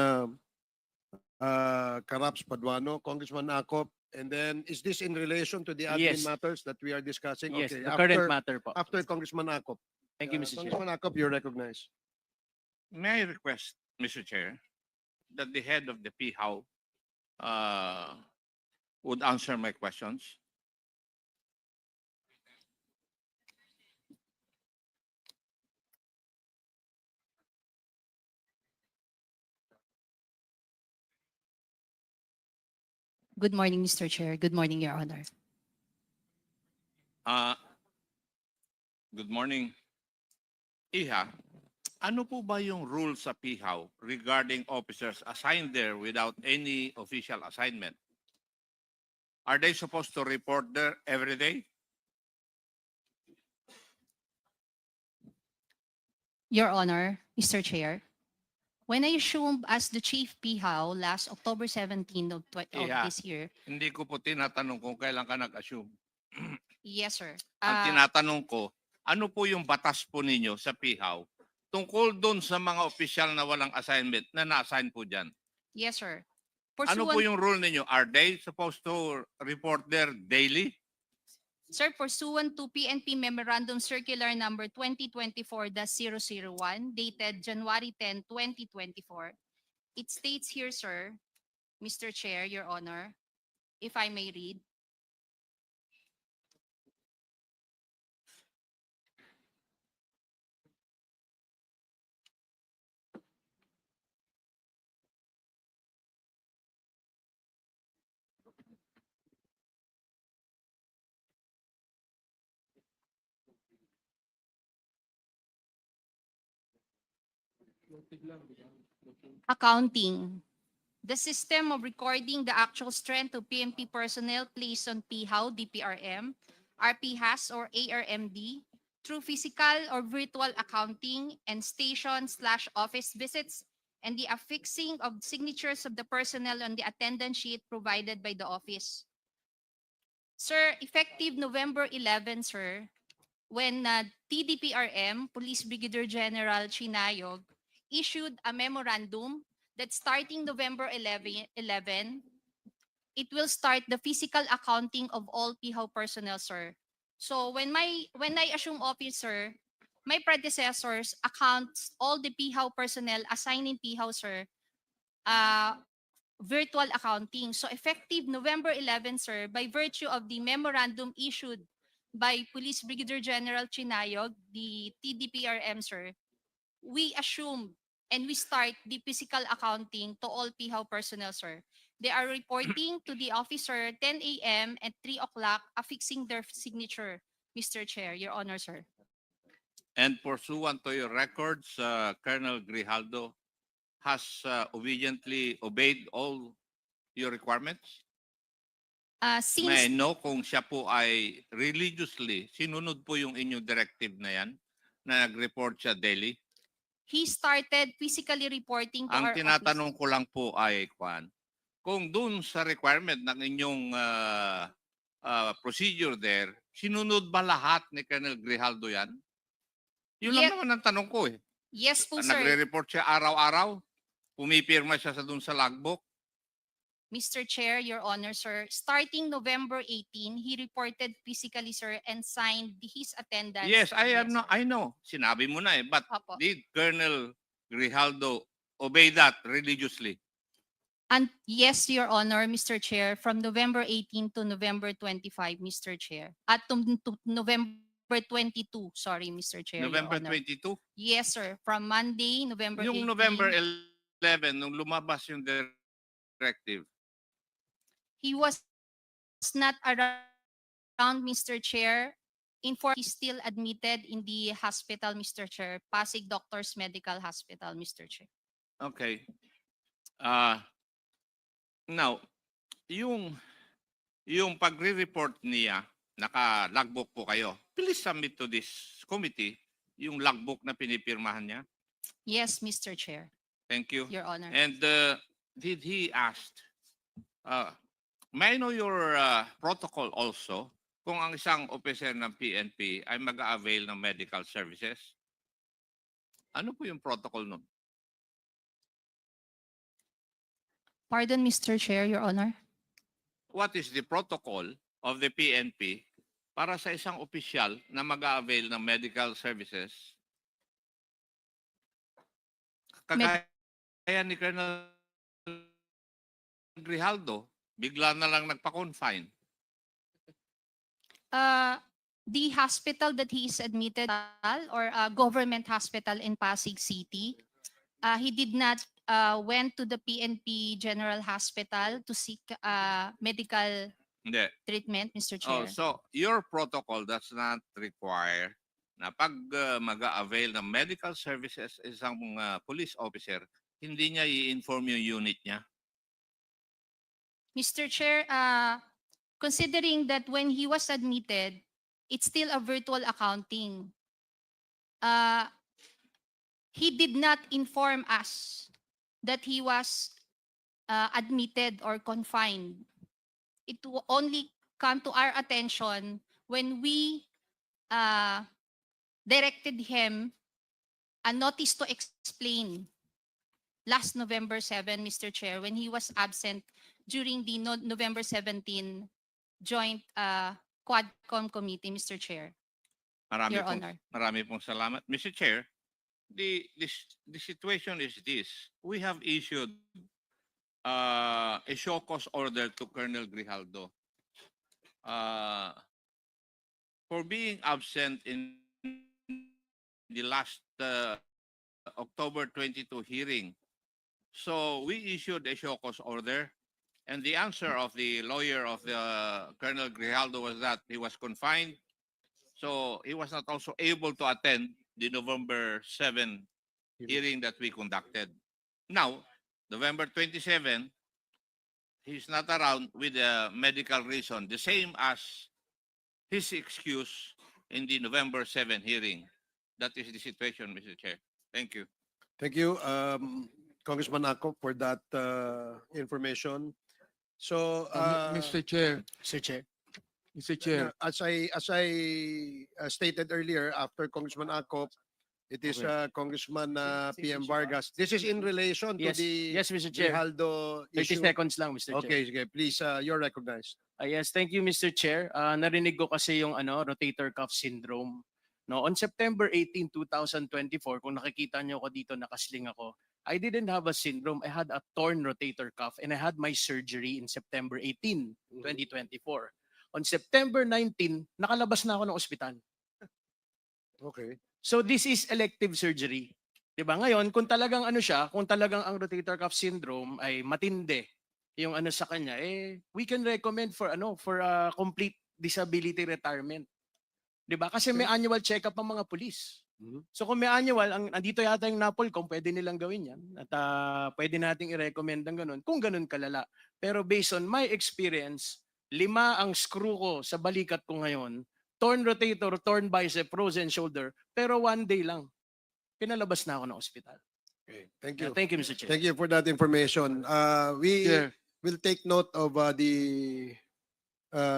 Caraps Paduano, Congressman Acop, And then, is this in relation to the Yes. admin matters that we are discussing? Yes, Okay, the current after- matter po. After Congressman Akop. Thank you, Mr. Chair. Congressman Akop, you're recognized. May I request, Mr. Chair, that the head of the PHAW would answer my questions? Good morning, Mr. Chair. Good morning, Your Honor. Uh, Good morning. Iha, ano po ba yung rule sa PHAW regarding officers assigned there without any official assignment? Are they supposed to report there every day? Your Honor, Mr. Chair, when I assumed as the Chief PHAW last October 17 of Yeah. this year, Hindi ko po tinatanong kung kailan ka nag-assume. yes, sir. Ang tinatanong ko, ano po yung batas po ninyo sa PHAW tungkol doon sa mga opisyal na walang assignment na na-assign po dyan? Yes, sir. Ano po Pursuant, yung rule ninyo? Are they supposed to report there daily? sir, pursuant to PNP Memorandum Circular Number 2024-001 dated January 10, 2024, it states here, sir, Mr. Chair, Your Honor, if I may read. Accounting. The system of recording the actual strength of PNP personnel placed on PHAW, DPRM, RPHAS, or ARMD through physical or virtual accounting and station/office visits and the affixing of signatures of the personnel on the attendance sheet provided by the office. Sir, effective November 11, sir, when TDPRM, Police Brigadier General Chinayog, issued a memorandum that starting November 11, it will start the physical accounting of all PHAW personnel, sir. So when I assume office, sir, my predecessors accounts all the PHAW personnel assigned in PHAW, sir, virtual accounting. So effective November 11, sir, by virtue of the memorandum issued by Police Brigadier General Chinayog, the TDPRM, sir, we assume and we start the physical accounting to all PHAW personnel, sir. They are reporting to the officer 10 a.m. and 3 o'clock, affixing their signature, Mr. Chair, Your Honor, sir. And pursuant to your records, Colonel Grijaldo has obediently obeyed all your requirements? May I Since know kung siya po ay religiously sinunod po yung inyong directive na yan na nag-report siya daily? he started physically reporting to Ang our office. tinatanong ko lang po ay, kung dun sa requirement ng inyong procedure there, sinunod ba lahat ni Colonel Grijaldo yan? Yun lang Ye- naman ang tanong ko eh. Yes po, sir. Nagre-report siya araw-araw? Pumipirma siya sa dun sa logbook? Mr. Chair, Your Honor, sir, starting November 18, he reported physically, sir, and signed his attendance. Yes, Yes, sir. I know. Sinabi mo na eh. But Opo. did Colonel Grijaldo obey that religiously? And yes, Your Honor, Mr. Chair, from November 18 to November 25, Mr. Chair. At to November 22, sorry, Mr. Chair, Your November Honor. 22? Yes, sir. From Monday, November 18. Yung November 11, nung lumabas yung directive, He was not around, Mr. Chair. Informed he's still admitted in the hospital, Mr. Chair. Pasig Doctors Medical Hospital, Mr. Chair. okay. Now, yung pagre-report niya, naka-logbook po kayo. Please submit to this committee yung logbook na pinipirmahan niya. Yes, Mr. Chair, Thank you. Your Honor. And did he ask, may I know your protocol also kung ang isang officer ng PNP ay mag-avail ng medical services? Ano po yung protocol nun? Pardon, Mr. Chair, Your Honor. what is the protocol of the PNP para sa isang opisyal na mag-avail ng medical services? Kagaya ni Colonel Grijaldo, bigla na lang nagpa-confine. The hospital that he is admitted or a government hospital in Pasig City, he did not went to the PNP General Hospital to seek medical Hindi. treatment, Mr. Oh, Chair. so your protocol does not require na pag mag-avail ng medical services isang police officer, hindi niya i-inform yung unit niya. Mr. Chair, considering that when he was admitted, it's still a virtual accounting. He did not inform us that he was admitted or confined. It only come to our attention when we directed him a notice to explain last November 7, Mr. Chair, when he was absent during the November 17 joint Quadcom committee, Mr. Chair. Your Honor. Marami pong salamat. Mr. Chair, the situation is this. We have issued a show cause order to Colonel Grijaldo for being absent in the last October 22 hearing. So we issued a show cause order, and the answer of the lawyer of the Colonel Grijaldo was that he was confined, so he was not also able to attend the November 7 hearing that we conducted. Now, November 27, he's not around with a medical reason, the same as his excuse in the November 7 hearing. That is the situation, Mr. Chair. Thank you. Thank you, Congressman Ako, for that information. So, Mr. Chair, Mr. Chair. Mr. Chair, as I stated earlier, after Congressman Ako, it is Congressman PM Vargas. This is in relation to Yes, the yes, Mr. Chair. Grijaldo 30 issue. seconds lang, Mr. Chair. Okay, sige, please, you're recognized. Yes, thank you, Mr. Chair. Narinig ko kasi yung rotator cuff syndrome. No, on September 18, 2024, kung nakikita niyo ko dito nakasling ako, I didn't have a syndrome. I had a torn rotator cuff and I had my surgery in September 18, 2024. On September 19, nakalabas na ako ng ospital. Okay. So this is elective surgery. 'Di ba? Ngayon, kung talagang kung talagang ang rotator cuff syndrome ay matindi, yung sa kanya, we can recommend for a complete disability retirement. 'Di ba? Kasi may annual check-up ang mga pulis. So kung may annual, andito yata yung NAPOLCOM, pwede nilang gawin yan. At pwede nating i-recommend ng ganun, kung ganun kalala. Pero based on my experience, 5 ang screw ko sa balikat ko ngayon, torn rotator, torn bicep, frozen shoulder, pero 1 day lang. Pinalabas na ako ng ospital. Okay. Thank you. Thank you, Mr. Chair. Thank you for that information. We Chair, will take note of the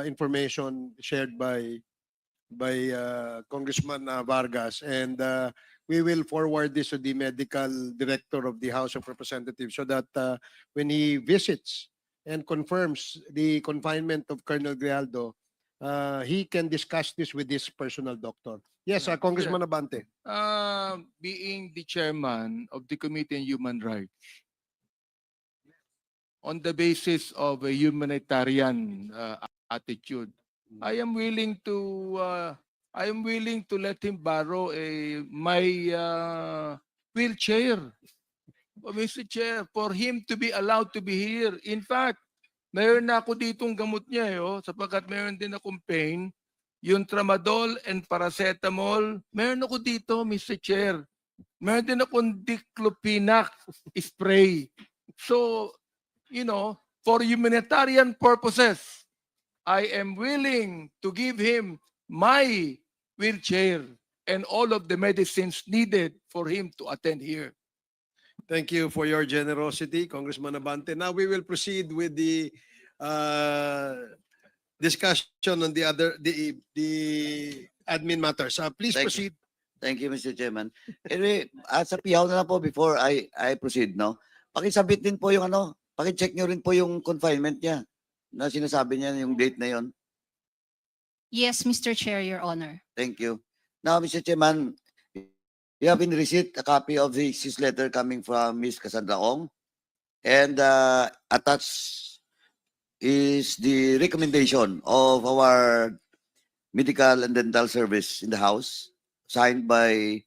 information shared by Congressman Vargas, and we will forward this to the medical director of the House of Representatives so that when he visits and confirms the confinement of Colonel Grijaldo, he can discuss this with his personal doctor. Yes, Congressman Abante. being the chairman of the Committee on Human Rights, on the basis of a humanitarian attitude, I am willing to let him borrow my wheelchair, Mr. Chair, for him to be allowed to be here. In fact, mayroon na ako ditong gamot niya, sapagkat mayroon din akong pain, yung tramadol and paracetamol, meron ako dito, Mr. Chair. Meron din akong diclofenac spray. So, for humanitarian purposes, I am willing to give him my wheelchair and all of the medicines needed for him to attend here. Thank you for your generosity, Congressman Abante. Now we will proceed with the discussion on the admin matters. Please Thank you. proceed. Thank you, Mr. Chairman. Anyway, sa pihaw na lang po before I proceed, no? Pakisabit din po yung pakicheck nyo rin po yung confinement niya. na sinasabi niya yung date na yon? Yes, Mr. Chair, Your Honor. Thank you. Now, Mr. Chairman, you have in receipt a copy of the excuse letter coming from Ms. Cassandra Ong, and attached is the recommendation of our medical and dental service in the House, signed by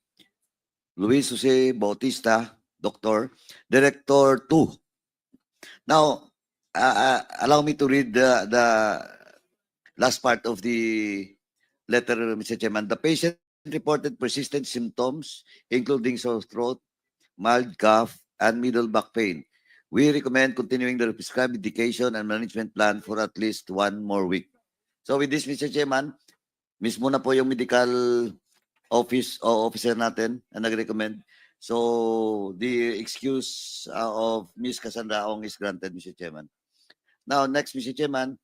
Luis Jose Bautista, Doctor, Director 2. Now, allow me to read the last part of the letter, Mr. Chairman. The patient reported persistent symptoms, including sore throat, mild cough, and middle back pain. We recommend continuing the prescribed medication and management plan for at least 1 more week. So with this, Mr. Chairman, mismo na po yung medical officer natin na nag-recommend. So the excuse of Ms. Cassandra Ong is granted, Mr. Chairman. Now, next, Mr. Chairman,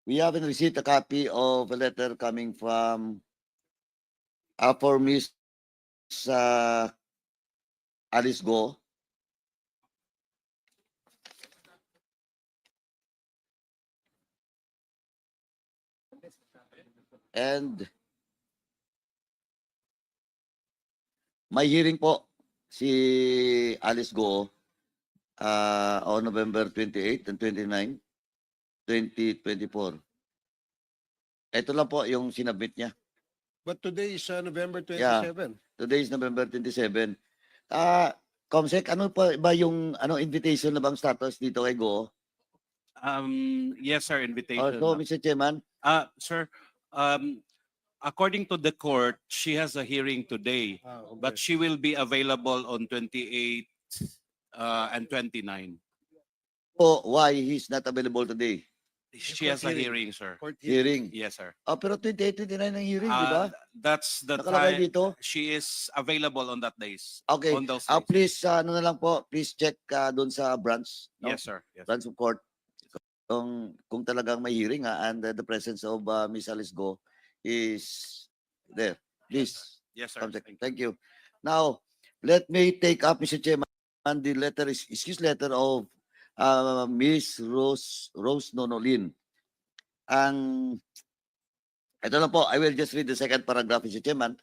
we haven't received a copy of a letter coming from for Ms. Alice Go. And may hearing po si Alice Go on November 28 and 29, 2024. Ito lang po yung sinabit niya. But today is November Yeah. 27. Today is November 27. Comsec, ano pa ba yung invitation na bang status dito kay Go? Yes, sir, invitation. So, Mr. Chairman, Sir, according to the court, she has a hearing today, Okay. but she will be available on 28 and 29. po, why he's not available today? She has a hearing, sir. Court hearing. Hearing. Yes, sir. Pero 28, 29 ang hearing, di ba? That's the Nakalagay time dito. she is available on that days. Okay. On those days. Please, ano na lang po, please check doon sa branch. No? Yes, sir. Yes. Branch of court. Kung talagang may hearing and the presence of Miss Alice Go is there. Please. Yes, sir. Comsec. Thank you. Thank you. Now, let me take up, Mr. Chairman, the excuse letter of Miss Rose Nonolin. Ito lang po, I will just read the second paragraph, Mr. Chairman.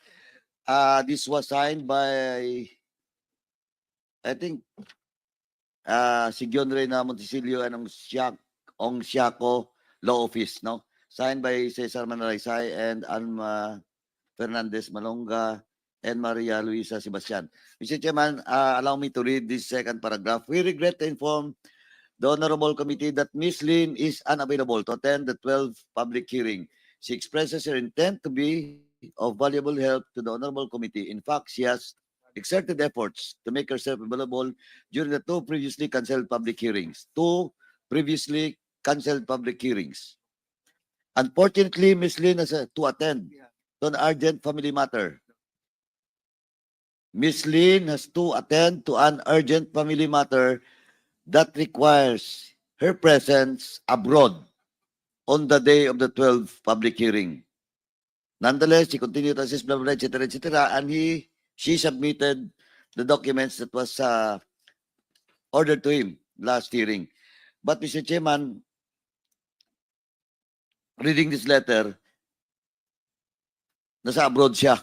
This was signed by, I think, si Gion Reyna Montesilio and Ong Siaco Law Office, no? Signed by Cesar Manalaysay and Alma Fernandez Malonga and Maria Luisa Sebastian. Mr. Chairman, allow me to read this second paragraph. We regret to inform the Honorable Committee that Ms. Lin is unavailable to attend the 12th public hearing. She expresses her intent to be of valuable help to the Honorable Committee. In fact, she has exerted efforts to make herself available during the 2 previously canceled public hearings. Unfortunately, Ms. Lin has to attend to an urgent family matter. Ms. Lin has to attend to an urgent family matter that requires her presence abroad on the day of the 12th public hearing. Nonetheless, she continued to assist, blah, blah, etc., and she submitted the documents that was ordered to him last hearing. But, Mr. Chairman, reading this letter, nasa abroad siya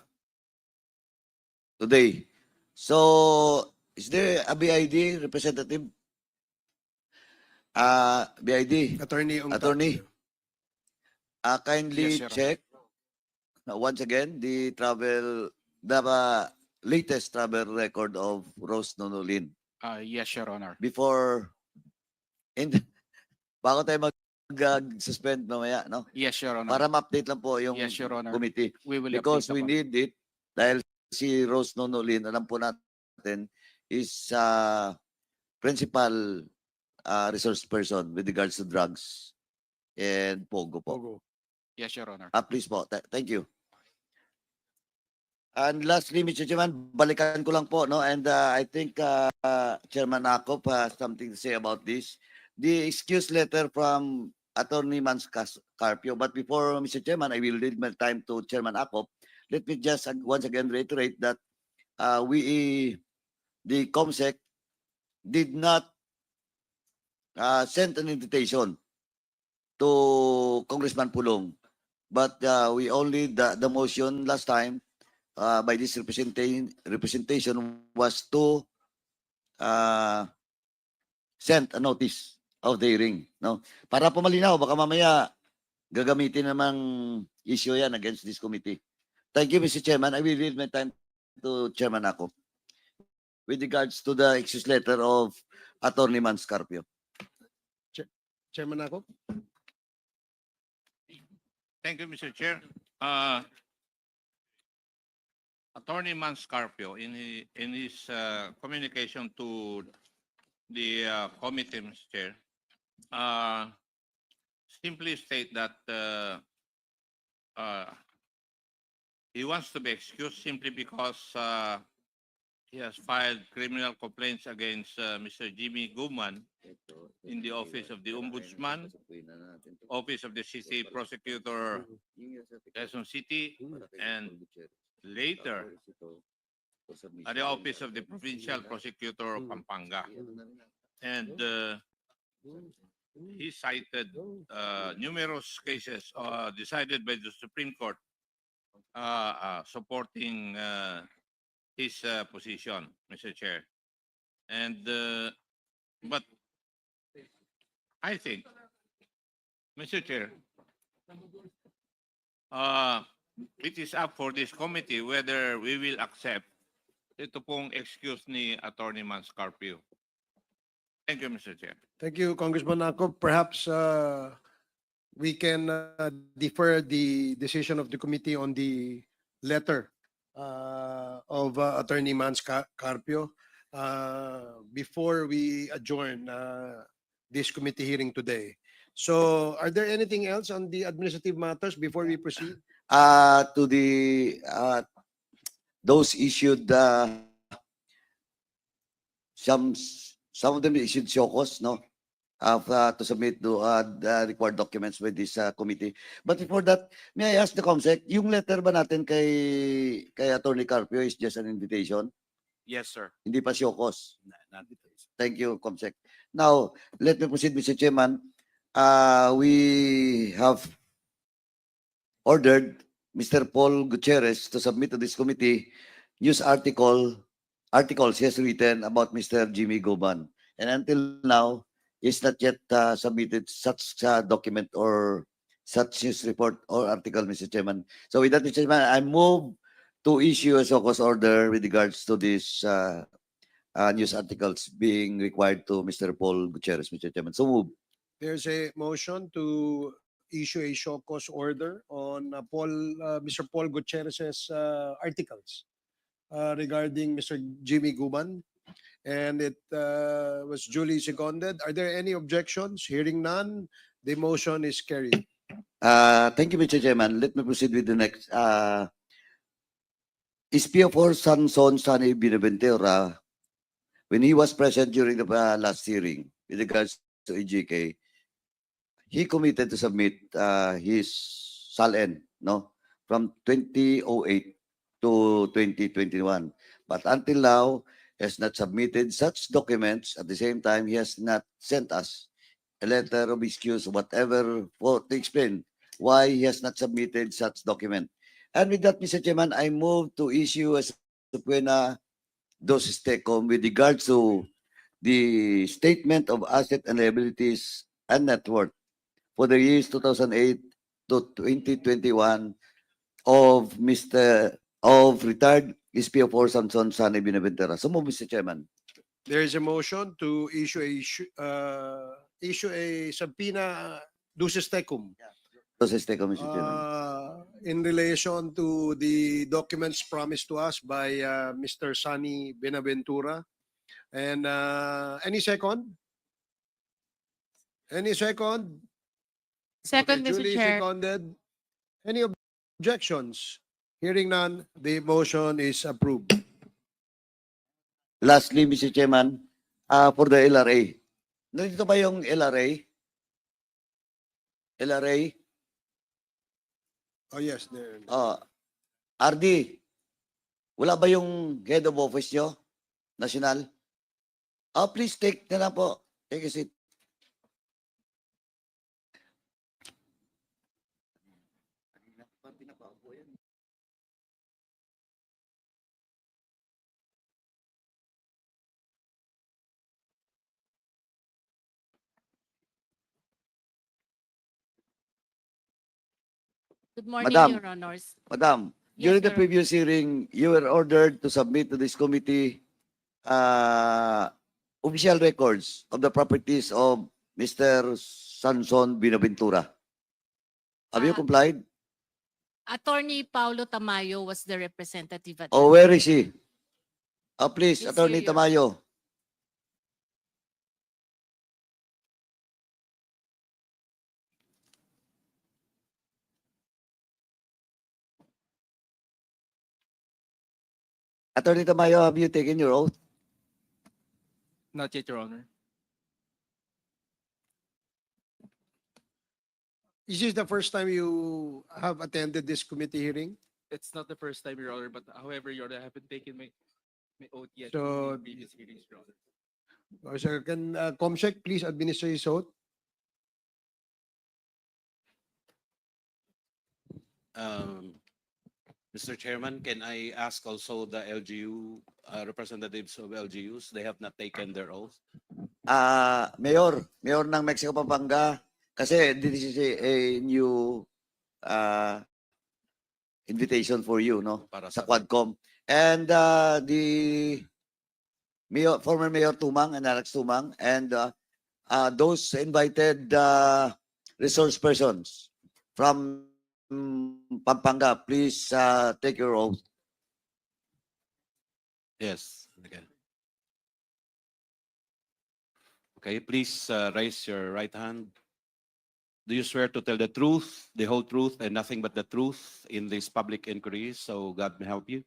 today. So, is there a BID representative? BID, Attorney. Attorney. Kindly Yes, Your Honor. check once again the latest travel record of Rose Nonolin Yes, Your Honor. before bago tayo mag-suspend mamaya, no? Yes, Your Honor. Para ma-update lang po yung Yes, Your Honor. committee. We will Because update we upon- need it dahil si Rose Nonolin, alam po natin, is principal resource person with regards to drugs and Pogo po. Pogo. Yes, Your Honor. Please po. Thank you. And lastly, Mr. Chairman, balikan ko lang po, no? And I think Chairman Akop has something to say about this. The excuse letter from Attorney Mans Carpio. But before, Mr. Chairman, I will leave my time to Chairman Akop. Let me just once again reiterate that the COMSEC did not send an invitation to Congressman Pulong. But we only, the motion last time by this representation was to send a notice of the hearing. No? Para po malinaw, baka mamaya gagamitin namang issue yan against this committee. Thank you, Mr. Chairman. I will leave my time to Chairman Ako with regards to the excuse letter of Attorney Manscarpio. Chairman Ako? Thank you, Mr. Chair. Attorney Manscarpio, in his communication to the committee, Mr. Chair, simply state that he wants to be excused simply because he has filed criminal complaints against Mr. Jimmy Guman in the office of the Ombudsman, office of the City Prosecutor, Quezon City, and later at the office of the Provincial Prosecutor of Pampanga. And he cited numerous cases decided by the Supreme Court supporting his position, Mr. Chair. And but I think, Mr. Chair, it is up for this committee whether we will accept ito pong excuse ni Attorney Manscarpio. Thank you, Mr. Chair. Thank you, Congressman Ako. Perhaps we can defer the decision of the committee on the letter of Attorney Manscarpio before we adjourn this committee hearing today. So are there anything else on the administrative matters before we proceed? To the those issued some of them issued SHOCOS, no, to submit the required documents with this committee. But before that, may I ask the COMSEC, yung letter ba natin kay Attorney Carpio is just an invitation? Yes, sir. Hindi pa SHOCOS. Thank you, COMSEC. Now, let me proceed, Mr. Chairman. We have ordered Mr. Paul Gutierrez to submit to this committee news articles he has written about Mr. Jimmy Goban. And until now, he's not yet submitted such document or such news report or article, Mr. Chairman. So with that, Mr. Chairman, I move to issue a SOCOS order with regards to this news articles being required to Mr. Paul Gutierrez, Mr. Chairman. So move. There's a motion to issue a SHOCOS order on Mr. Paul Gutierrez's articles regarding Mr. Jimmy Guban, and it was duly seconded. Are there any objections? Hearing none, the motion is carried. Thank you, Mr. Chairman. Let me proceed with the next. SPO4 Sanson Sani Binaventura, when he was present during the last hearing with regards to EJK, he committed to submit his SALN, no, from 2008 to 2021. But until now, has not submitted such documents. At the same time, he has not sent us a letter of excuse, whatever, to explain why he has not submitted such document. And with that, Mr. Chairman, I move to issue a subpoena dos STECOM with regards to the statement of asset and liabilities and net worth for the years 2008 to 2021 of retired SPO4 Samson Sani Binaventura. So move, Mr. Chairman. There is a motion to issue a subpoena duces tecum Dos STECOM, Mr. Chairman. in relation to the documents promised to us by Mr. Sani Binaventura. And any second? Any second? Second, Okay, Mr. duly Chair. seconded. Any objections? Hearing none, the motion is approved. Lastly, Mr. Chairman, for the LRA. Nandito ba yung LRA? LRA? Oh, yes. There. RD, wala ba yung head of office nyo? National? Please take na lang po. Take a seat. Good morning, Madam. Your Honors. Madam, Yes, during the Your- previous hearing, you were ordered to submit to this committee official records of the properties of Mr. Sanson Binaventura. Have you Ah, complied? Attorney Paulo Tamayo was the representative at Oh, that where time. is he? Please, He's Attorney here, Your Tamayo. Attorney Tamayo, have you taken your oath? Not yet, Your Honor. Is this the first time you have attended this committee hearing? It's not the first time, Your Honor, but however, Your Honor, I haven't taken my oath yet So- in the previous hearings, Your Honor. Sir, can Comsec please administer his oath? Mr. Chairman, can I ask also the LGU, representatives of LGUs, they have not taken their oath? Mayor ng Mexico Pampanga, kasi this is a new invitation for you, no? Para Sa sa Quadcom. And the Mayor, former Mayor Tumang and Alex Tumang, and those invited resource persons from Pampanga, please take your oath. Yes. Okay. Okay, please raise your right hand. Do you swear to tell the truth, the whole truth, and nothing but the truth in this public inquiry, so God may help you?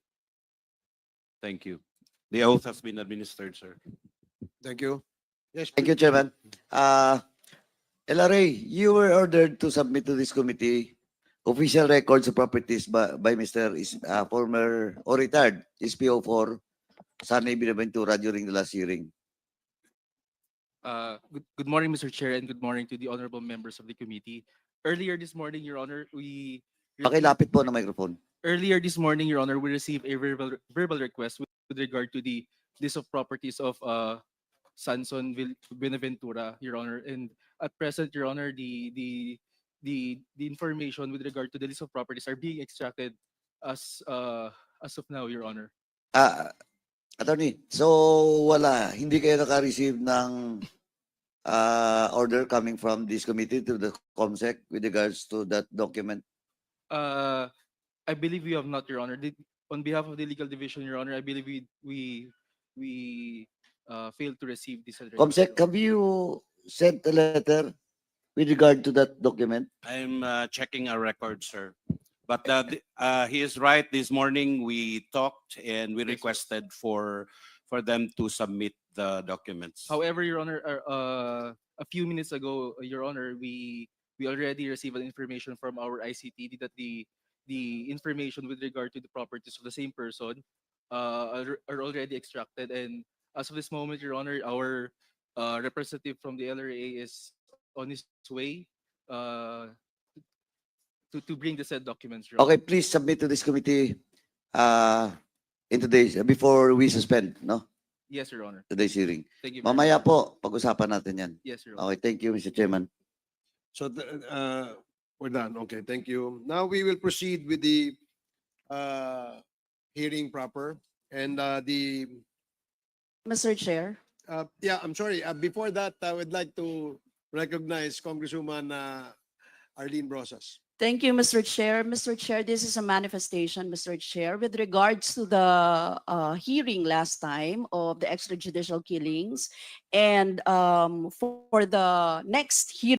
Thank you. The oath has been administered, sir. Thank you. Yes, Thank you, Chairman. LRA, you were ordered to submit to this committee official records of properties by Mr. Former or retired SPO4 Sanay Binaventura during the last hearing. Good morning, Mr. Chair, and good morning to the honorable members of the committee. Earlier this morning, Your Honor, we Pakilapit po ng microphone. earlier this morning, Your Honor, we received a verbal request with regard to the list of properties of Sanson Binaventura, Your Honor. And at present, Your Honor, the information with regard to the list of properties are being extracted as of now, Your Honor. Attorney, so hindi kayo naka-receive ng order coming from this committee to the COMSEC with regards to that document? I believe we have not, Your Honor. On behalf of the legal division, Your Honor, I believe we failed to receive this address. COMSEC, have you sent a letter with regard to that document? I'm checking our record, sir. But he is right. This morning, we talked and we Yes, sir. requested for them to submit the documents. However, Your Honor, a few minutes ago, Your Honor, we already received an information from our ICT that the information with regard to the properties of the same person are already extracted. And as of this moment, Your Honor, our representative from the LRA is on his way to bring the said documents, Your Honor. Okay, please submit to this committee in today's, before we suspend, no? Yes, Your Honor. Today's hearing. Thank you very Mamaya much. po, pag-usapan natin yan. Yes, Your Honor. Okay, thank you, Mr. Chairman. So we're done. Okay, thank you. Now we will proceed with the hearing proper and the Mr. Chair. yeah, I'm sorry. Before that, I would like to recognize Congresswoman Arlene Brosas. Thank you, Mr. Chair. Mr. Chair, this is a manifestation, Mr. Chair, with regards to the hearing last time of the extrajudicial killings. And for the next hearing,